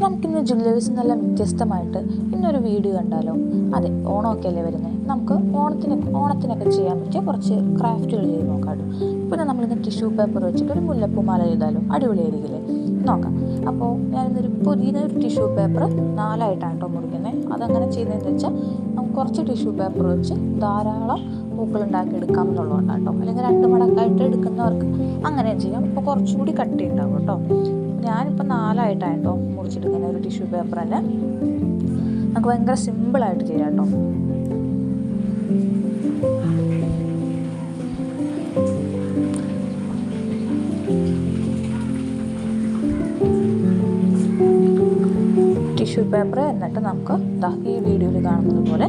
നമുക്കിന്ന് ജ്വല്ലേഴ്സിൽ നിന്നെല്ലാം വ്യത്യസ്തമായിട്ട് ഇന്നൊരു വീഡിയോ കണ്ടാലോ? അതെ, ഓണമൊക്കെ അല്ലേ വരുന്നത്. നമുക്ക് ഓണത്തിനൊക്കെ ചെയ്യാൻ പറ്റിയ കുറച്ച് ക്രാഫ്റ്റുകൾ ചെയ്ത് നോക്കാം. പിന്നെ നമ്മളിന്ന് ടിഷ്യൂ പേപ്പർ വെച്ചിട്ട് ഒരു മുല്ലപ്പൂ മാല ചെയ്താലും അടിപൊളിയായിരിക്കില്ലേ? നോക്കാം. അപ്പോൾ ഞാനിന്നൊരു പുതിയൊരു ടിഷ്യൂ പേപ്പർ 4ആയിട്ടാണ് കേട്ടോ മുറിക്കുന്നത്. അതങ്ങനെ ചെയ്യുന്നതെന്ന് വെച്ചാൽ നമുക്ക് കുറച്ച് ടിഷ്യൂ പേപ്പർ വെച്ച് ധാരാളം പൂക്കളുണ്ടാക്കി എടുക്കാമെന്നുള്ളതുകൊണ്ടാണ് കേട്ടോ. അല്ലെങ്കിൽ 2 മടക്കായിട്ട് എടുക്കുന്നവർക്ക് അങ്ങനെ ചെയ്യാം. അപ്പോൾ കുറച്ചുകൂടി കട്ടി ഉണ്ടാവും കേട്ടോ. ഞാനിപ്പോൾ 4ആയിട്ടാണ് കേട്ടോ മുറിച്ചെടുക്കുന്ന ഒരു ടിഷ്യൂ പേപ്പർ തന്നെ. നമുക്ക് ഭയങ്കര സിമ്പിളായിട്ട് ചെയ്യാം കേട്ടോ. ടിഷ്യൂ പേപ്പർ എന്നിട്ട് നമുക്ക് ഈ വീഡിയോയിൽ കാണുന്നത് പോലെ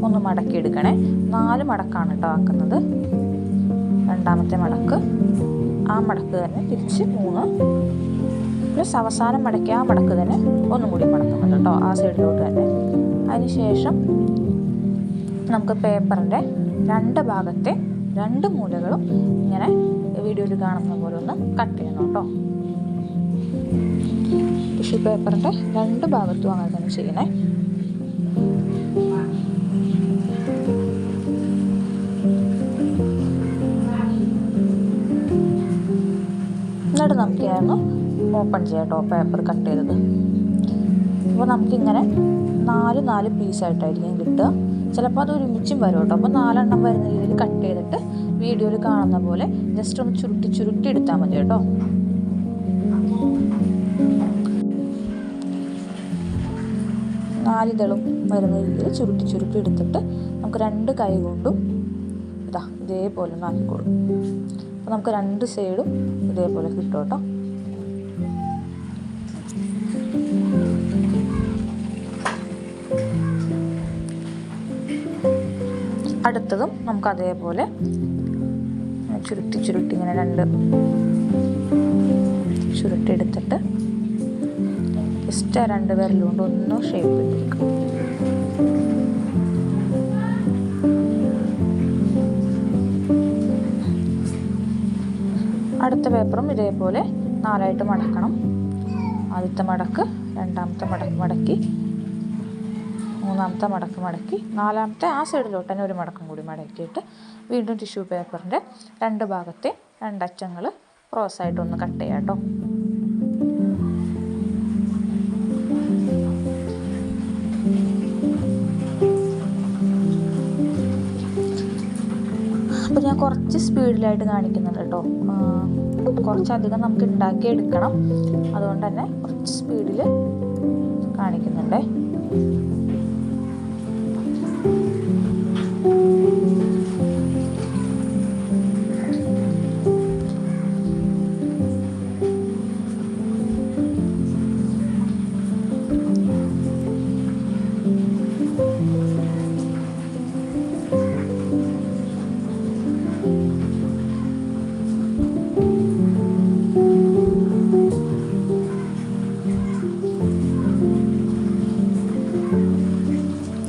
ഒന്ന് മടക്കിയെടുക്കണേ. 4 മടക്കാണ് കേട്ടോ ആക്കുന്നത്. രണ്ടാമത്തെ മടക്ക്, ആ മടക്ക് തന്നെ തിരിച്ച് 3, പ്ലസ് അവസാനം മടക്കി ആ മടക്ക് തന്നെ ഒന്നും കൂടി മടക്കുന്നുണ്ട് കേട്ടോ, ആ സൈഡിലോട്ട് തന്നെ. അതിനുശേഷം നമുക്ക് പേപ്പറിൻ്റെ 2 ഭാഗത്തെ 2 മൂലകളും ഇങ്ങനെ വീഡിയോയിൽ കാണുന്ന പോലെ ഒന്ന് കട്ട് ചെയ്യണം കേട്ടോ. ടിഷ്യൂ പേപ്പറിൻ്റെ 2 ഭാഗത്തും അങ്ങനെ തന്നെ ചെയ്യണേ. എന്നിട്ട് നമുക്കിതൊന്ന് ഓപ്പൺ ചെയ്യാം കേട്ടോ, പേപ്പർ കട്ട് ചെയ്തത്. അപ്പോൾ നമുക്കിങ്ങനെ 4 പീസായിട്ടായിരിക്കും കിട്ടുക. ചിലപ്പോൾ അത് ഒരുമിച്ചും വരും കേട്ടോ. അപ്പോൾ 4 എണ്ണം വരുന്ന രീതിയിൽ കട്ട് ചെയ്തിട്ട് വീഡിയോയിൽ കാണുന്ന പോലെ ജസ്റ്റ് ഒന്ന് ചുരുട്ടി എടുത്താൽ മതി കേട്ടോ. നാലിതളും വരുന്ന രീതിയിൽ ചുരുട്ടി എടുത്തിട്ട് നമുക്ക് 2 കൈ കൊണ്ടും ഇതേപോലെ ഒന്ന് ആക്കിക്കോളും. അപ്പോൾ നമുക്ക് 2 സൈഡും ഇതേപോലെ കിട്ടും കേട്ടോ. അടുത്തതും നമുക്ക് അതേപോലെ ചുരുട്ടി ഇങ്ങനെ 2 ചുരുട്ടി എടുത്തിട്ട് ജസ്റ്റ് 2 വിരലുകൊണ്ട് ഒന്ന് ഷേപ്പ് ചെയ്തെടുക്കും. അടുത്ത പേപ്പറും ഇതേപോലെ 4ആയിട്ട് മടക്കണം. ആദ്യത്തെ മടക്ക്, രണ്ടാമത്തെ മടക്കി, മൂന്നാമത്തെ മടക്കി, 4ആമത്തെ ആ സൈഡിലോട്ട് തന്നെ ഒരു മടക്കം കൂടി മടക്കിയിട്ട് വീണ്ടും ടിഷ്യൂ പേപ്പറിൻ്റെ 2 ഭാഗത്തെ 2 അറ്റങ്ങൾ ക്രോസായിട്ടൊന്ന് കട്ട് ചെയ്യാം കേട്ടോ. അപ്പോൾ ഞാൻ കുറച്ച് സ്പീഡിലായിട്ട് കാണിക്കുന്നുണ്ട് കേട്ടോ. കുറച്ചധികം നമുക്ക് ഉണ്ടാക്കിയെടുക്കണം, അതുകൊണ്ട് തന്നെ കുറച്ച് സ്പീഡിൽ കാണിക്കുന്നുണ്ട്.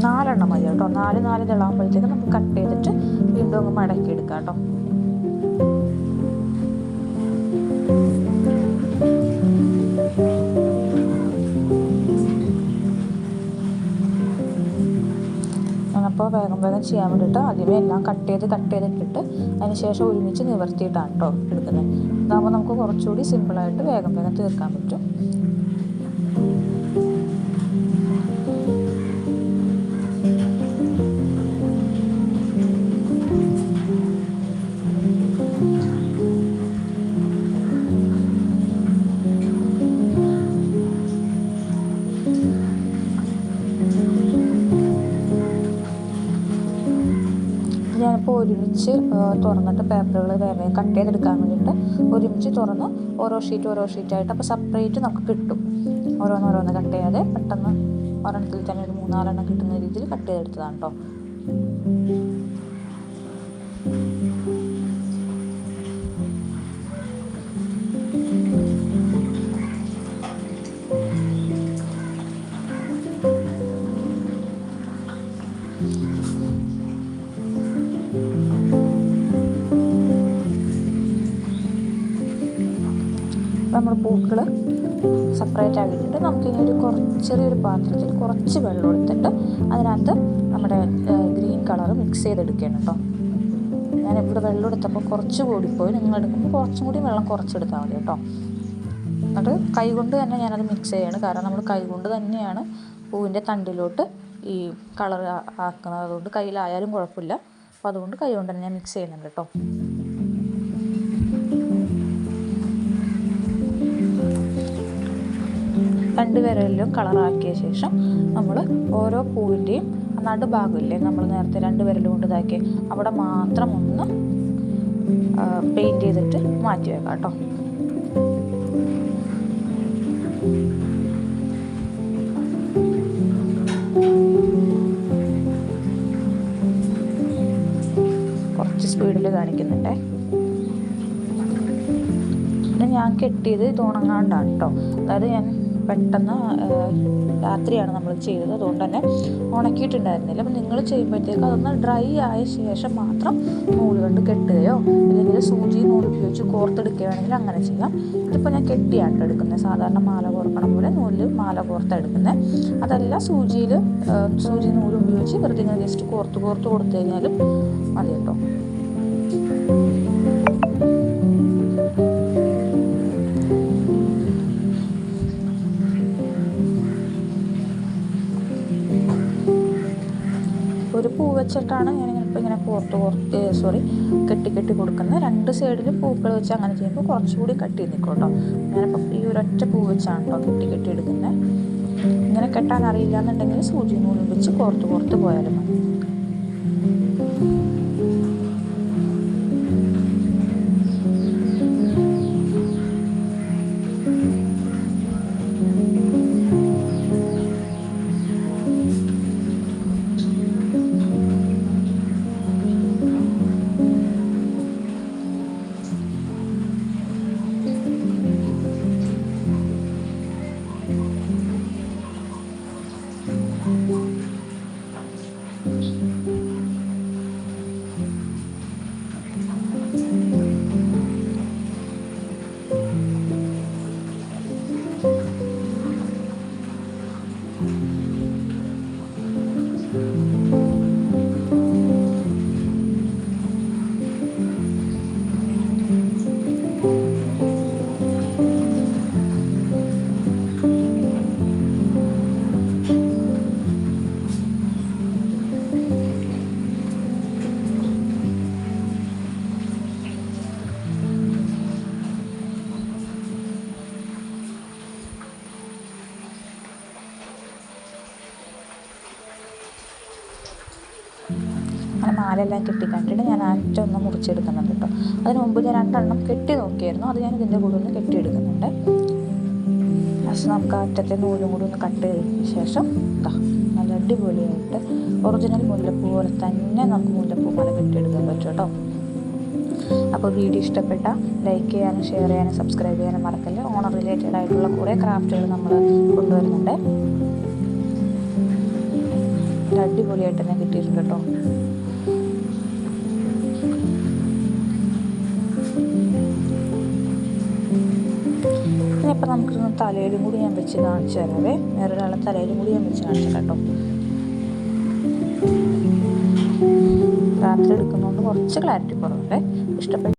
നാലെണ്ണം മതി കേട്ടോ. 4 ഇതാകുമ്പോഴത്തേക്ക് നമുക്ക് കട്ട് ചെയ്തിട്ട് വീണ്ടും അങ്ങ് മടക്കി എടുക്കാം കേട്ടോ. അപ്പോൾ വേഗം ചെയ്യാൻ വേണ്ടിയിട്ട് ആദ്യമേ എല്ലാം കട്ട് ചെയ്തിട്ടിട്ട് അതിനുശേഷം ഒരുമിച്ച് നിവർത്തിയിട്ടാണ് കേട്ടോ എടുക്കുന്നത്. ഇതാകുമ്പോൾ നമുക്ക് കുറച്ചുകൂടി സിമ്പിളായിട്ട് വേഗം തീർക്കാൻ പറ്റും. ഞാനിപ്പോൾ ഒരുമിച്ച് തുറന്നിട്ട് പേപ്പറുകൾ വേറെ കട്ട് ചെയ്തെടുക്കാൻ വേണ്ടിയിട്ട് ഒരുമിച്ച് തുറന്ന് ഓരോ ഷീറ്റായിട്ട് അപ്പോൾ സെപ്പറേറ്റ് നമുക്ക് കിട്ടും. ഓരോന്ന് കട്ട് ചെയ്യാതെ പെട്ടെന്ന് ഒരെണ്ണത്തിൽ തന്നെ ഒരു 3-4 എണ്ണം കിട്ടുന്ന രീതിയിൽ കട്ട് ചെയ്തെടുത്തതാണ് കേട്ടോ. നമ്മുടെ പൂക്കൾ സെപ്പറേറ്റ് ആക്കിയിട്ടുണ്ട്. നമുക്കിനി ചെറിയൊരു പാത്രത്തിൽ കുറച്ച് വെള്ളം എടുത്തിട്ട് അതിനകത്ത് നമ്മുടെ ഗ്രീൻ കളർ മിക്സ് ചെയ്തെടുക്കുകയാണ് കേട്ടോ. ഞാനിവിടെ വെള്ളം എടുത്തപ്പോൾ കുറച്ച് കൂടിപ്പോയി, നിങ്ങൾ എടുക്കുമ്പോൾ കുറച്ചും കൂടി വെള്ളം കുറച്ചെടുത്താൽ മതി കേട്ടോ. എന്നിട്ട് കൈ കൊണ്ട് തന്നെ ഞാനത് മിക്സ് ചെയ്യാണ്, കാരണം നമ്മൾ കൈ കൊണ്ട് തന്നെയാണ് പൂവിൻ്റെ തണ്ടിലോട്ട് ഈ കളർ ആക്കുന്നത്. അതുകൊണ്ട് കയ്യിലായാലും കുഴപ്പമില്ല. അപ്പോൾ അതുകൊണ്ട് കൈ കൊണ്ട് തന്നെ ഞാൻ മിക്സ് ചെയ്യുന്നുണ്ട് കേട്ടോ. രണ്ട് വിരലിലും കളറാക്കിയ ശേഷം നമ്മൾ ഓരോ പൂവിൻ്റെയും നടുഭാഗമില്ലേ, നമ്മൾ നേരത്തെ രണ്ട് വിരൽ കൊണ്ട് ഇതാക്കി അവിടെ മാത്രം ഒന്ന് പെയിൻറ്റ് ചെയ്തിട്ട് മാറ്റി വെക്കാം കേട്ടോ. കുറച്ച് സ്പീഡിൽ കാണിക്കുന്നുണ്ടേ. പിന്നെ ഞാൻ കെട്ടിയത് ഇത് ഉണങ്ങാണ്ടാണ് കേട്ടോ. അതായത് ഞാൻ പെട്ടെന്ന് രാത്രിയാണ് നമ്മൾ ചെയ്തത്, അതുകൊണ്ട് തന്നെ ഉണക്കിയിട്ടുണ്ടായിരുന്നില്ല. അപ്പം നിങ്ങൾ ചെയ്യുമ്പോഴത്തേക്ക് അതൊന്ന് ഡ്രൈ ആയ ശേഷം മാത്രം നൂല് കൊണ്ട് കെട്ടുകയോ അല്ലെങ്കിൽ സൂചി നൂല് ഉപയോഗിച്ച് കോർത്തെടുക്കുകയാണെങ്കിൽ അങ്ങനെ ചെയ്യാം. ഇതിപ്പോൾ ഞാൻ കെട്ടിയാണ് എടുക്കുന്നത്, സാധാരണ മാല കോർക്കണം പോലെ നൂലിൽ മാല കോർത്തെടുക്കുന്നത്. അതല്ല സൂചി നൂല് ഉപയോഗിച്ച് വെറുതെ ഇങ്ങനെ ജസ്റ്റ് കോർത്ത് കൊടുത്തു കഴിഞ്ഞാലും മതി കേട്ടോ. ഒരു പൂ വെച്ചിട്ടാണ് ഞാനിങ്ങനെ കെട്ടി കൊടുക്കുന്നത്. രണ്ട് സൈഡിലും പൂക്കൾ വെച്ച് അങ്ങനെ ചെയ്യുമ്പോൾ കുറച്ചുകൂടി കട്ടി നിൽക്കും കേട്ടോ. ഞാനിപ്പോൾ ഈ ഒരൊറ്റ പൂ വെച്ചാണ് കേട്ടോ കെട്ടി എടുക്കുന്നത്. ഇങ്ങനെ കെട്ടാൻ അറിയില്ല എന്നുണ്ടെങ്കിൽ സൂചി നൂലും വെച്ച് കോർത്ത് പോയാലും മതി. അങ്ങനെ മാലയെല്ലാം കെട്ടിക്കണ്ടിട്ട് ഞാൻ അറ്റം ഒന്ന് മുറിച്ചെടുക്കുന്നുണ്ട് കേട്ടോ. അതിന് മുമ്പ് ഞാൻ 2 എണ്ണം കെട്ടി നോക്കിയായിരുന്നു, അത് ഞാൻ ഇതിൻ്റെ കൂടെ ഒന്ന് കെട്ടിയെടുക്കുന്നുണ്ട്. ഫസ്റ്റ് നമുക്ക് അറ്റത്തെ നൂലും കൂടി ഒന്ന് കട്ട് ചെയ്തതിന് ശേഷം നല്ല അടിപൊളിയായിട്ട് ഒറിജിനൽ മുല്ലപ്പൂ പോലെ തന്നെ നമുക്ക് മുല്ലപ്പൂ മാല കെട്ടിയെടുക്കാൻ പറ്റും കേട്ടോ. അപ്പോൾ വീഡിയോ ഇഷ്ടപ്പെട്ട ലൈക്ക് ചെയ്യാനും ഷെയർ ചെയ്യാനും സബ്സ്ക്രൈബ് ചെയ്യാനും മറക്കല്ലേ. ഓണം റിലേറ്റഡ് ആയിട്ടുള്ള കുറേ ക്രാഫ്റ്റുകൾ നമ്മൾ കൊണ്ടുവരുന്നുണ്ട്. അടിപൊളിയായിട്ട് തന്നെ കിട്ടിയിട്ടുണ്ട് കേട്ടോ. ഇനിയിപ്പോൾ നമുക്കിതൊന്ന് തലയിലും കൂടി ഞാൻ വെച്ച് കാണിച്ചു തരാവേ. വേറൊരാളെ തലയിലും കൂടി ഞാൻ വെച്ച് കാണിച്ചു കേട്ടോ. രാത്രി എടുക്കുന്നതുകൊണ്ട് കുറച്ച് ക്ലാരിറ്റി കുറവുണ്ട്. ഇഷ്ടപ്പെട്ട